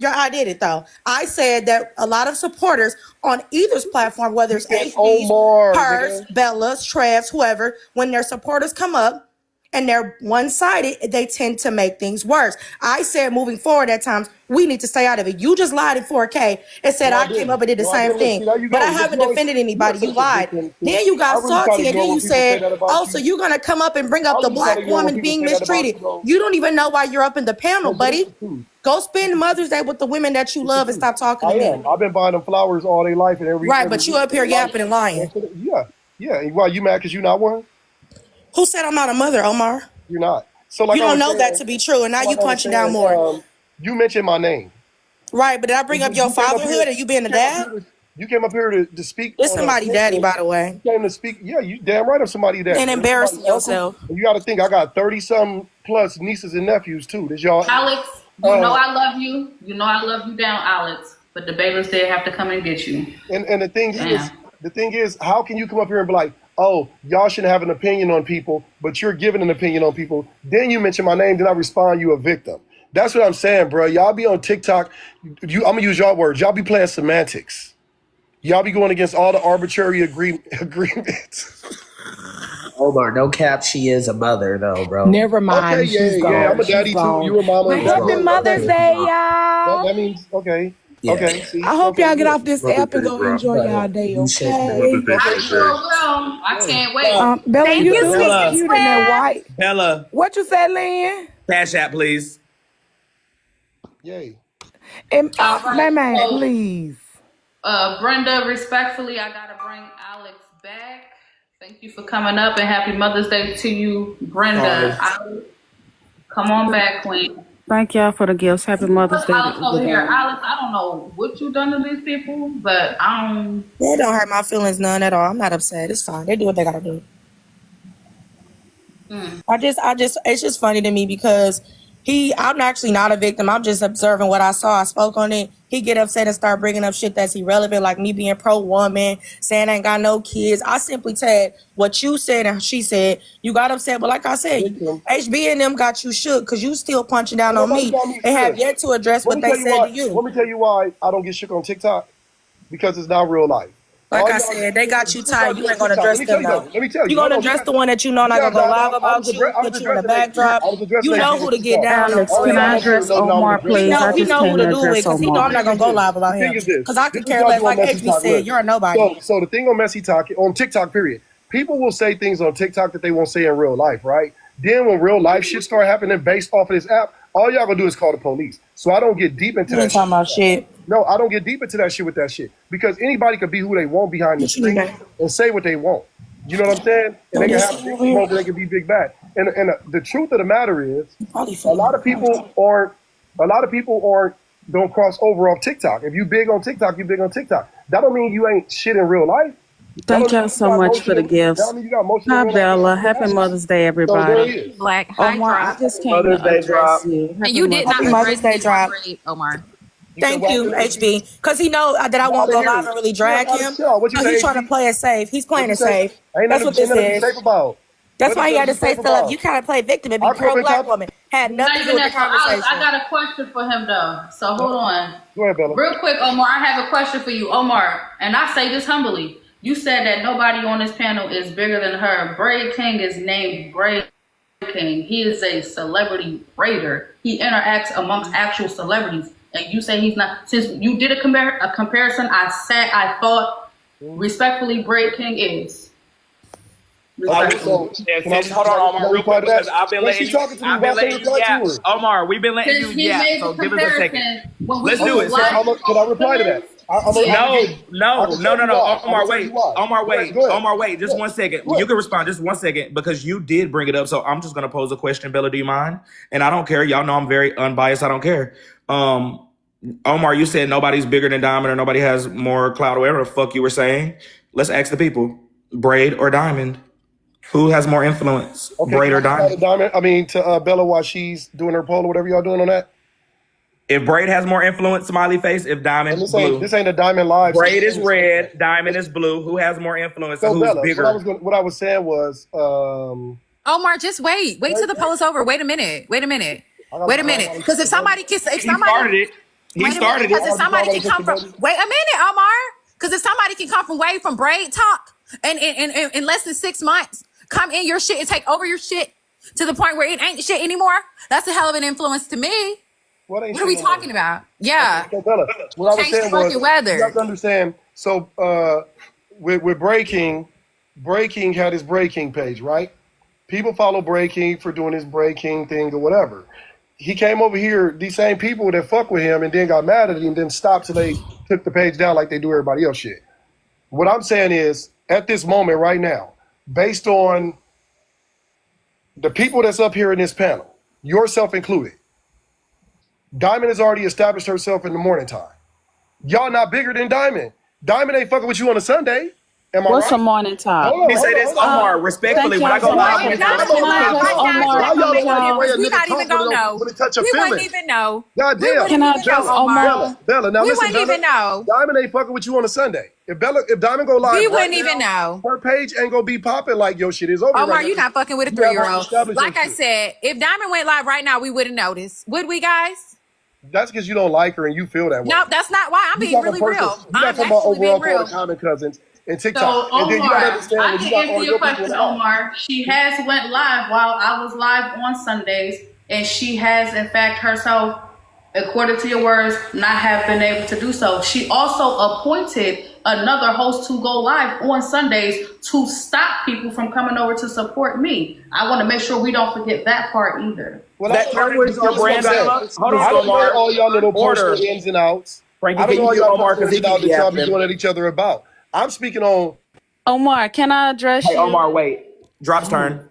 I did it though. I said that a lot of supporters on either's platform, whether it's HB's, hers, Bella's, Trev's, whoever, when their supporters come up and they're one-sided, they tend to make things worse. I said moving forward at times, we need to stay out of it. You just lied in 4K and said I came up and did the same thing. But I haven't defended anybody. You lied. Then you got salty and then you said, oh, so you're going to come up and bring up the black woman being mistreated. You don't even know why you're up in the panel, buddy. Go spend Mother's Day with the women that you love and stop talking to me. I've been buying them flowers all day life and every. Right, but you up here yapping and lying. Yeah. Why you mad because you not one? Who said I'm not a mother, Omar? You're not. So like you don't know that to be true, and now you punching down more. You mentioned my name. Right, but did I bring up your fatherhood and you being a dad? You came up here to speak. It's somebody's daddy, by the way. You came to speak. Yeah, you damn right I'm somebody's daddy. And embarrassing yourself. And you got to think I got 30-something plus nieces and nephews too. This y'all. Alex, you know I love you. You know I love you down, Alex. But the bailiffs did have to come and get you. And the thing is, how can you come up here and be like, oh, y'all shouldn't have an opinion on people, but you're giving an opinion on people. Then you mention my name, then I respond, you a victim. That's what I'm saying, bro. Y'all be on TikTok. I'm going to use y'all words. Y'all be playing semantics. Y'all be going against all the arbitrary agreements. Omar, no cap. She is a mother, though, bro. Never mind. Okay, she's gone. I'm a daddy, too. You a mama. Happy Mother's Day, y'all. That means, okay. Yeah. Okay. See, I hope y'all get off this app and go enjoy y'all day, okay? I sure will. I can't wait. Bella, Thank you you, look Bella. cute in that white. Bella, What you said, Lynn? Cash App, please. Yay. And right. man, please. Brenda, respectfully, I gotta bring Alex back. Thank you for coming up and happy Mother's Day to you, Brenda. Come on back, Queen. Thank y'all for the gifts. Happy Mother's Day. Alex over here. Alex, I don't know what you done to these people, but I don't. It don't hurt my feelings none at all. I'm not upset. It's fine. They do what they gotta do. It's just funny to me because I'm actually not a victim. I'm just observing what I saw. I spoke on it. He get upset and start bringing up shit that's irrelevant, like me being pro-woman, saying I ain't got no kids. I simply said what you said and she said. You got upset, but like I said, HB and them got you shook because you still punching down on me and have yet to address what they said to you. Let me tell you why I don't get shook on TikTok. Because it's not real life. Like All I y'all, said, they got you this is why tight. we You on ain't gonna TikTok. address Let me tell them you though. though. Let me tell You you. Hold gonna on. address the one that you know not Yeah, gonna go live I about was you, I was put you in the addressing backdrop. I was addressing You that know shit who on to get TikTok. down with Alex, for All can real. I y'all up here address know that I was Omar, addressing He please? that know I shit. he just know who came to to do it address because he know The I'm Omar. not gonna thing go is live this. about The thing him. is this. Cause I This could is care why I less. do on Like Messy HB Talk. said, Look. you're a nobody. So the thing on Messy Talk, on TikTok, period. People will say things on TikTok that they won't say in real life, right? Then when real life shit start happening based off of this app, all y'all gonna do is call the police. So I don't get deep into You that ain't shit. talking about shit. No, I don't get deep into that shit with that shit because anybody could be who they want behind the What you need screen back? and say what they want. You know what I'm saying? And Oh, they can this have thing big over here? smoke and they can be big bad. And the truth of the matter is, Probably a lot of fucking. people aren't don't cross over off TikTok. If you big on TikTok, you big on TikTok. That don't mean you ain't shit in real life. That Thank don't y'all mean you so got much for motion. the That gifts. don't mean you got motion in Hi, real life. Bella. Happy Mother's Day, So there everybody. he is. Black high Omar, I drop. just came Mother's to Day address drop. you. And Happy you did Mother's not Happy Day. Mother's address Day me or drop. Braid, Omar. You said Thank what? you, HB. Because he know that I No, I won't go didn't hear live it. and really Yeah, drag Alex, him. chill. What you Because he's say, trying to HB? play it safe. He's What playing you it say? safe. That's what Ain't this nothing to be is. safe about. That's What is why he there had to to be say safe still up. about? You kind of play victim and be I grew up pro in black top. woman. Had Not nothing to do even with the that. So Alex, I conversation. got a question for him though. So hold on. Go ahead, Bella. Real quick, Omar, I have a question for you. Omar, and I say this humbly. You said that nobody on this panel is bigger than her. Braid King is named Braid King. He is a celebrity raider. He interacts amongst actual celebrities. And you say he's not. Since you did a comparison, I thought respectfully Braid King is. Respectfully. So, And can I, since, hold can on, I, can Omar, I real reply quick, to that? because I've been No, letting she's you, talking to me. I've Why been can't I letting you reply yap. to her? Omar, we've been letting you Since he yap. made So the give us a second. comparison when we Let's was do it. live Can I reply to that? I'm gonna No, give you, I can tell you why. I'm Omar, gonna tell you wait. why. Omar, Go ahead. wait. Go ahead. Omar, wait. Go Just ahead. 1 second. Go You ahead. can respond just 1 second because you did bring it up. So I'm just gonna pose a question, Bella. Do you mind? And I don't care. Y'all know I'm very unbiased. I don't care. Omar, you said nobody's bigger than Diamond or nobody has more clout or whatever the fuck you were saying. Let's ask the people. Braid or Diamond? Who has more influence? Okay, Braid can I or reply to Diamond? Diamond? I mean, to Bella while she's doing her poll or whatever y'all doing on that. If Braid has more influence, smiley face. If And Diamond, this blue. ain't a Diamond Live, so Braid this is ain't a script. red. Diamond is blue. Who has more influence and So who's Bella, bigger? what I was saying was, Omar, just wait. Wait till the poll is over. Wait a minute. Wait a minute. Wait a minute. Because if somebody can, if He somebody, started it. He wait a minute. started Because it. if somebody can come from, wait a minute, Omar. Because if somebody can come from way from Braid Talk and in less than 6 months, come in your shit and take over your shit to the point where it ain't shit anymore, that's a hell of an influence to me. What are we talking about? Yeah. So Bella, what I was Change the saying was, fucking you weather. have to understand. So with Breaking had his Breaking page, right? People follow Breaking for doing his Breaking thing or whatever. He came over here, these same people that fuck with him and then got mad at him and then stopped till they took the page down like they do everybody else shit. What I'm saying is, at this moment right now, based on the people that's up here in this panel, yourself included, Diamond has already established herself in the morning time. Y'all not bigger than Diamond. Diamond ain't fucking with you on a Sunday. Am I What's right? a morning talk? Let me say this, Omar, respectfully, when I go live on If his Diamond Come was on, live man, right talk. now, Omar, Why it's y'all gonna make don't a like the way a difference. We nigga not talk even gonna know. when it touch your We wouldn't feelings? even know. God We damn. wouldn't Can I even know, address Omar. Bella, now We listen, wouldn't Bella. even know. Diamond ain't fucking with you on a Sunday. If Diamond go live We right wouldn't now, even know. her page ain't gonna be popping like your shit is over right Omar, now. you not fucking with a You have already 3-year-old. established your Like I shit. said, if Diamond went live right now, we wouldn't notice. Would we, guys? That's because you don't like her and you feel that way. No, that's not why. I'm You being talking really personal. real. You're not I'm talking about actually being overall for all the real. common cousins and TikTok. So And then you gotta Omar, understand I when you can got answer all your your people in question, the app. Omar. She has went live while I was live on Sundays, and she has, in fact, herself, according to your words, not have been able to do so. She also appointed another host to go live on Sundays to stop people from coming over to support me. I want to make sure we don't forget that part either. Well, That tarnishes your brand, Bella. Hold on, I don't know Omar. all y'all little Order. personal ins and outs. Frankie, I don't can know you all mute y'all Omar personal because ins he and outs keep that y'all be yapping? going at each other about. I'm speaking on. Omar, can I address Hey, you? Omar, wait. Drop's turn.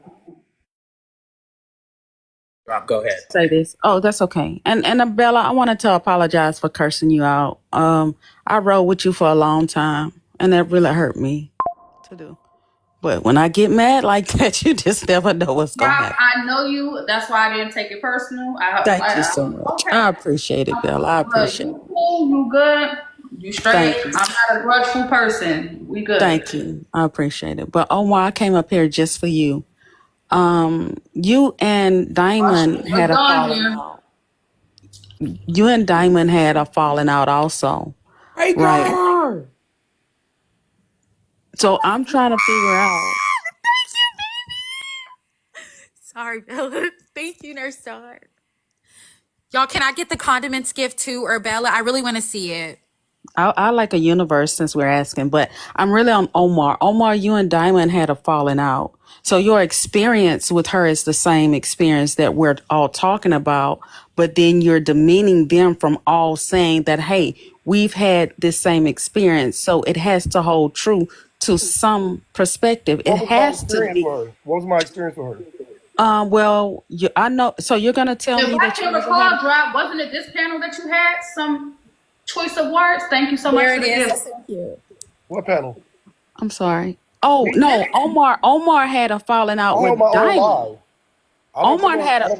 Drop, go ahead. Say this. Oh, that's okay. And Bella, I wanted to apologize for cursing you out. I rode with you for a long time, and that really hurt me to do. But when I get mad like that, you just never know what's gonna Drop, happen. I know you. That's why I didn't take it personal. Thank you so much. Okay. I appreciate it, Bella. I But appreciate it. you cool, you good, you straight. Thank you. I'm not a grudgeful person. We good. Thank you. I appreciate it. But Omar, I came up here just for you. You and Diamond had a falling out. You and Diamond had a falling out also. Hey, Right. girl. So I'm trying to figure out. Sorry, Bella. Thank you, Nurse Star. Y'all, can I get the condiments gift too, or Bella? I really want to see it. I like a universe since we're asking, but I'm really on Omar. Omar, you and Diamond had a falling out. So your experience with her is the same experience that we're all talking about, but then you're demeaning them from all saying that, hey, we've had this same experience. So it has to hold true to some perspective. It has to be. What was my experience for her? Well, I know. So you're going to tell If me I that you can never recall, had Drop, wasn't it this panel that you had some choice of words? Thank you so much There for it the is. gift. Thank you. What panel? I'm sorry. Oh, no. Omar had a falling out I with held my own Diamond. live. I don't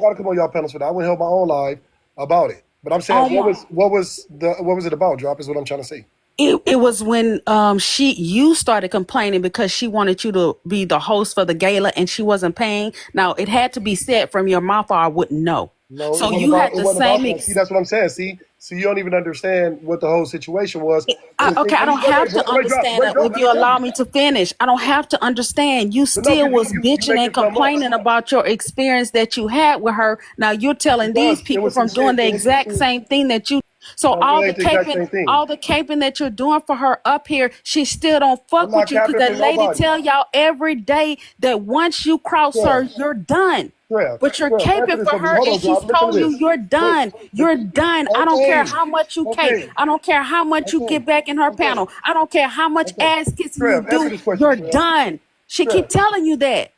gotta come on y'all panels for that. I went held my own live about it. But I'm saying, what was it about? Drop is what I'm trying to see. It was when you started complaining because she wanted you to be the host for the gala and she wasn't paying. Now it had to be said from your mouth or I wouldn't know. No, So it you had wasn't the about same. that. See, that's what I'm saying. See, you don't even understand what the whole situation was. Okay, I don't have to understand that. If you allow me to finish, I don't have to understand. You still was bitching and complaining about your experience that you had with her. Now you're telling these people from doing the exact same thing that you. So all the caping that you're doing for her up here, she still don't fuck with you because that lady tell y'all every day that once you cross her, you're done. But you're caping for her and she's told you you're done. You're done. I don't care how much you cape. I don't care how much you get back in her panel. I don't care how much ass kissing you do. You're done. She keep telling you that.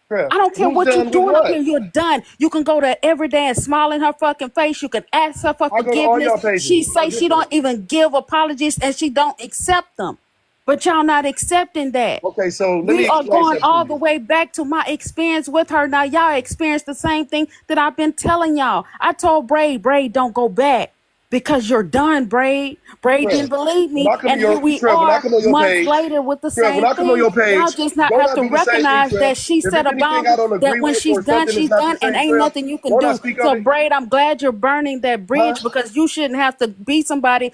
I don't care what you're doing up here. You're done. You can go there every day and smile in her fucking face. You can ask her for forgiveness. She say she don't even give apologies and she don't accept them. But y'all not accepting that. Okay, so we are going all the way back to my experience with her. Now y'all experienced the same thing that I've been telling y'all. I told Braid, don't go back because you're done, Braid. Braid didn't believe me, and here we are months later with the same thing. Y'all just not have to recognize that she set a boundary. That when she's done, and ain't nothing you can do. So Braid, I'm glad you're burning that bridge because you shouldn't have to be somebody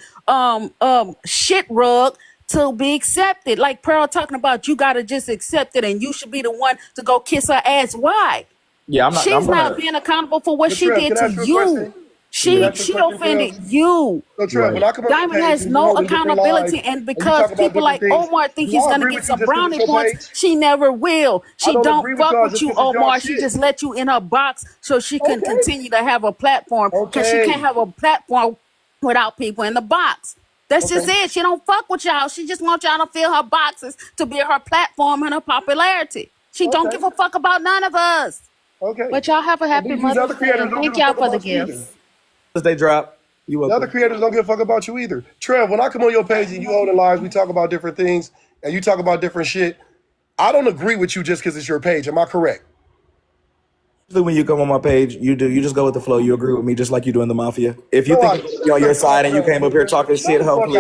shit rug to be accepted. Like Pearl talking about, you gotta just accept it and you should be the one to go kiss her ass. Why? Yeah, She's not being accountable for what she did to you. She offended you. Diamond has no accountability, and because people like Omar think he's gonna get some brownie points, she never will. She don't fuck with you, Omar. She just let you in her box so she can continue to have a platform because she can't have a platform without people in the box. That's just it. She don't fuck with y'all. She just wants y'all to fill her boxes to be her platform and her popularity. She don't give a fuck about none of us. Okay. But y'all have a happy Mother's Day. Thank y'all for the gifts. They drop. The other creators don't give a fuck about you either. Trev, when I come on your page and you holding lives, we talk about different things and you talk about different shit. I don't agree with you just because it's your page. Am I correct? When you come on my page, you just go with the flow. You agree with me just like you do in the Mafia. If you think you're on your side and you came up here talking shit, hopefully.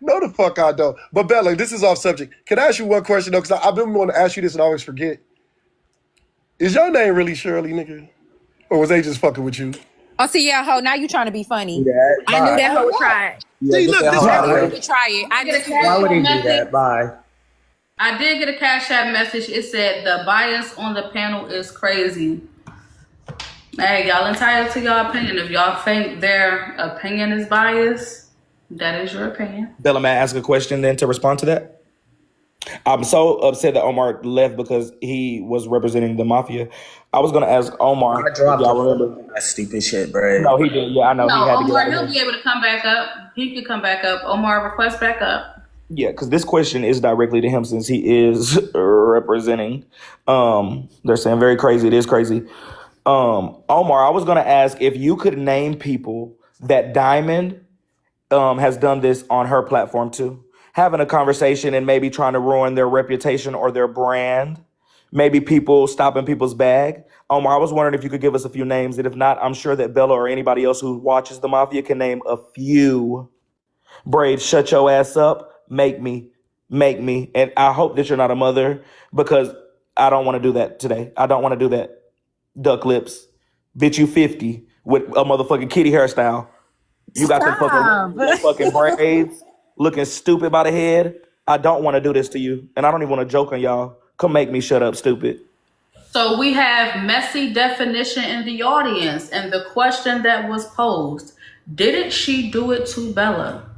No, the fuck I don't. But Bella, this is off subject. Can I ask you one question though? Because I've been wanting to ask you this and I always forget. Is your name really Shirley, nigga? Or was they just fucking with you? Oh, see, yeah, ho. Now you trying to be funny. Yeah, I knew that hoe would try it. See, look, this I would try it. Why would he do that? Bye. I did get a Cash App message. It said the bias on the panel is crazy. Hey, y'all entitled to y'all opinion. If y'all think their opinion is biased, that is your opinion. Bella, may I ask a question then to respond to that? I'm so upset that Omar left because he was representing the Mafia. I was going to ask Omar. I dropped y'all remember that stupid shit, bro. No, he did. Yeah, I know. No, he had Omar, to get he'll be able to come back up. He could come back up. Omar, request back up. Yeah, because this question is directly to him since he is representing. They're saying very crazy. It is crazy. Omar, I was going to ask if you could name people that Diamond has done this on her platform too. Having a conversation and maybe trying to ruin their reputation or their brand. Maybe people stopping people's bag. Omar, I was wondering if you could give us a few names. And if not, I'm sure that Bella or anybody else who watches the Mafia can name a few. Braid, shut your ass up. Make me. And I hope that you're not a mother because I don't want to do that today. I don't want to do that. Duck lips. Bitch, you 50 with a motherfucking kitty hairstyle. You got the fucking braids. looking stupid by the head. I don't want to do this to you, and I don't even want to joke on y'all. Come make me shut up, stupid. So we have messy definition in the audience, and the question that was posed: didn't she do it to Bella?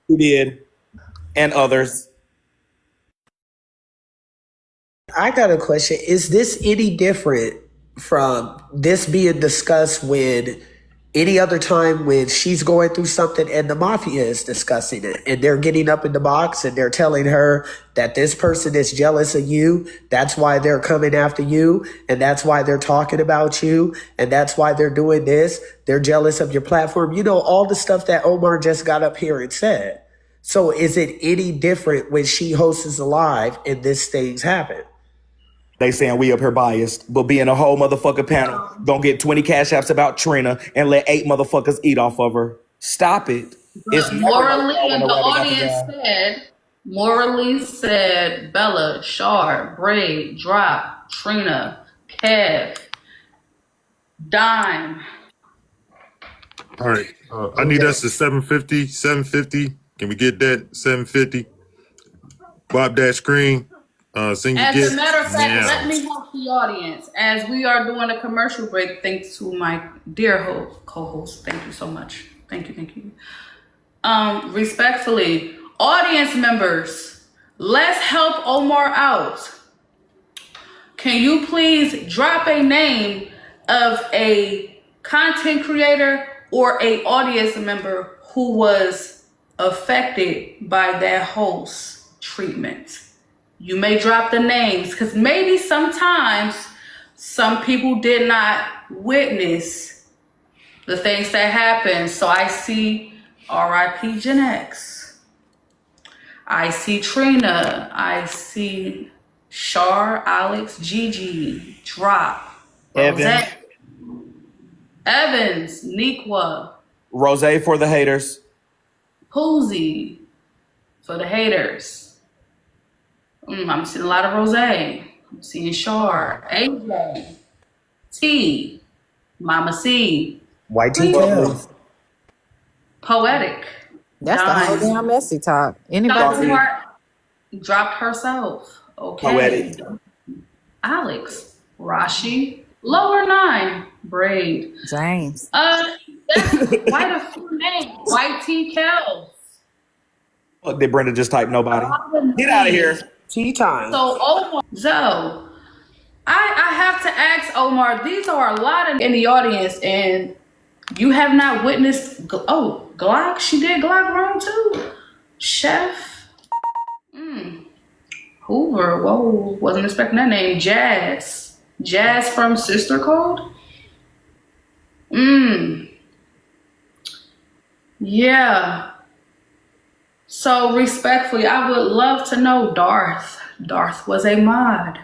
Who did? And others. I got a question. Is this any different from this being discussed when any other time when she's going through something and the mafia is discussing it and they're getting up in the box and they're telling her that this person is jealous of you, that's why they're coming after you, and that's why they're talking about you, and that's why they're doing this, they're jealous of your platform, you know, all the stuff that Omar just got up here and said. So is it any different when she hosts a live and this things happen? They saying we up here biased, but being a whole motherfucking panel, gonna get 20 cash apps about Trina and let 8 motherfuckers eat off of her. Stop it. It's Morally, the audience said Bella, Shar, Braid, Drop, Trina, Kev, Dime. All right. I need us to 750. 750. Can we get that? 750. Bob that screen. Sing your As gift. a matter of fact, Yeah. let me help the audience as we are doing a commercial break. Thanks to my dear co-host. Thank you so much. Thank you. Respectfully, audience members, let's help Omar out. Can you please drop a name of a content creator or a audience member who was affected by that host treatment? You may drop the names because maybe sometimes some people did not witness the things that happened. So I see R.I.P. Gen X. I see Trina. I see Shar, Alex, Gigi, Drop, Evan. Evans, Nikwa, Rose for the haters. Poozy for the haters. I'm seeing a lot of Rose. I'm seeing Shar, AJ, T, Mama C, YTK. Poetic. That's the whole damn messy talk. Anybody? Dropped herself. Okay. Poetic. Alex, Rashi, Lower 9, Braid. James. That's quite a few names. YT Kels. Fuck, did Brenda just type nobody? Get out of here. Tea time. So Omar, Zoe, I have to ask Omar, these are a lot in the audience and you have not witnessed, Glock, she did Glock wrong too. Chef, Hoover, whoa, wasn't expecting that name. Jazz from Sister Code. Yeah. So respectfully, I would love to know Darth. Darth was a mod.